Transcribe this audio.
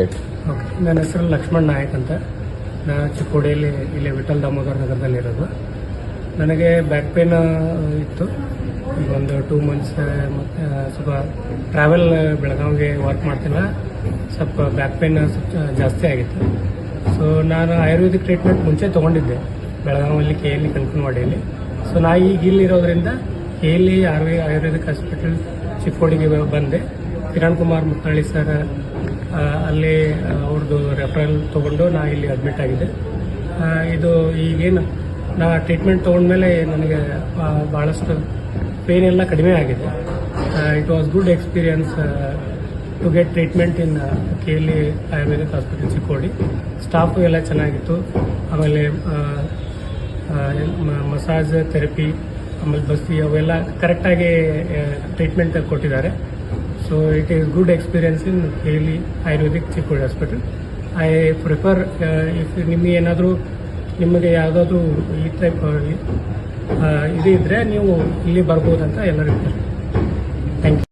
Okay, ನನ್ನ ಹೆಸರು ಲಕ್ಷ್ಮಣ್ ನಾಯಕ್ ಅಂತ. ನಾನು ಚಿಕ್ಕೋಡಿಯಲ್ಲಿ ಇಲ್ಲಿ ವಿಠಲ್ ದಾಮೋದರ್ ನಗರದಲ್ಲಿರೋದು. ನನಗೆ ಬ್ಯಾಕ್ ಪೇನ್ ಇತ್ತು. ಈಗ ಒಂದು 2 months ಮತ್ತು ಸ್ವಲ್ಪ ಟ್ರಾವೆಲ್ ಬೆಳಗಾವಿಗೆ ವರ್ಕ್ ಮಾಡ್ತಿಲ್ಲ, ಸ್ವಲ್ಪ ಬ್ಯಾಕ್ ಪೇನ್ ಸ್ವಲ್ಪ ಜಾಸ್ತಿ ಆಗಿತ್ತು. ಸೊ ನಾನು ಆಯುರ್ವೇದಿಕ್ ಟ್ರೀಟ್ಮೆಂಟ್ ಮುಂಚೆ ತೊಗೊಂಡಿದ್ದೆ ಬೆಳಗಾವಿಯಲ್ಲಿ KLE ಕನ್ಕನವಾಡಿಯಲ್ಲಿ. ಸೊ ನಾ ಈಗ ಇಲ್ಲಿರೋದ್ರಿಂದ KLE ಆಯುರ್ವೇದಿಕ್ ಹಾಸ್ಪಿಟಲ್ ಚಿಕ್ಕೋಡಿಗೆ ಬಂದೆ. ಕಿರಣ್ ಕುಮಾರ್ ಮುತ್ತಳ್ಳಿ ಸರ್ ಅಲ್ಲಿ ಅವ್ರದ್ದು ರೆಫರಲ್ ತೊಗೊಂಡು ನಾ ಇಲ್ಲಿ ಅಡ್ಮಿಟ್ ಆಗಿದ್ದೆ. ಇದು ಈಗೇನು ನಾ ಟ್ರೀಟ್ಮೆಂಟ್ ತೊಗೊಂಡ್ಮೇಲೆ ನನಗೆ ಭಾಳಷ್ಟು ಪೇನ್ ಎಲ್ಲ ಕಡಿಮೆ ಆಗಿದೆ. It was good experience to get treatment in KLE Ayurvedic hospital Chikkodi. Staff ಎಲ್ಲ ಚೆನ್ನಾಗಿತ್ತು. ಆಮೇಲೆ ಮಸಾಜ್ ಥೆರಪಿ, ಆಮೇಲೆ ಬಸ್ಸಿ ಅವೆಲ್ಲ ಕರೆಕ್ಟಾಗಿ ಟ್ರೀಟ್ಮೆಂಟ್ ಕೊಟ್ಟಿದ್ದಾರೆ. So it is good experience in KLE Ayurvedic Chikkodi hospital. I prefer if ನಿಮಗೆ ಯಾವುದಾದ್ರೂ ಈ ಟೈಪ್ ಇದು ಇದ್ದರೆ ನೀವು ಇಲ್ಲಿ ಬರ್ಬೋದಂತ ಎಲ್ಲರಿಗೂ ಥ್ಯಾಂಕ್ ಯು.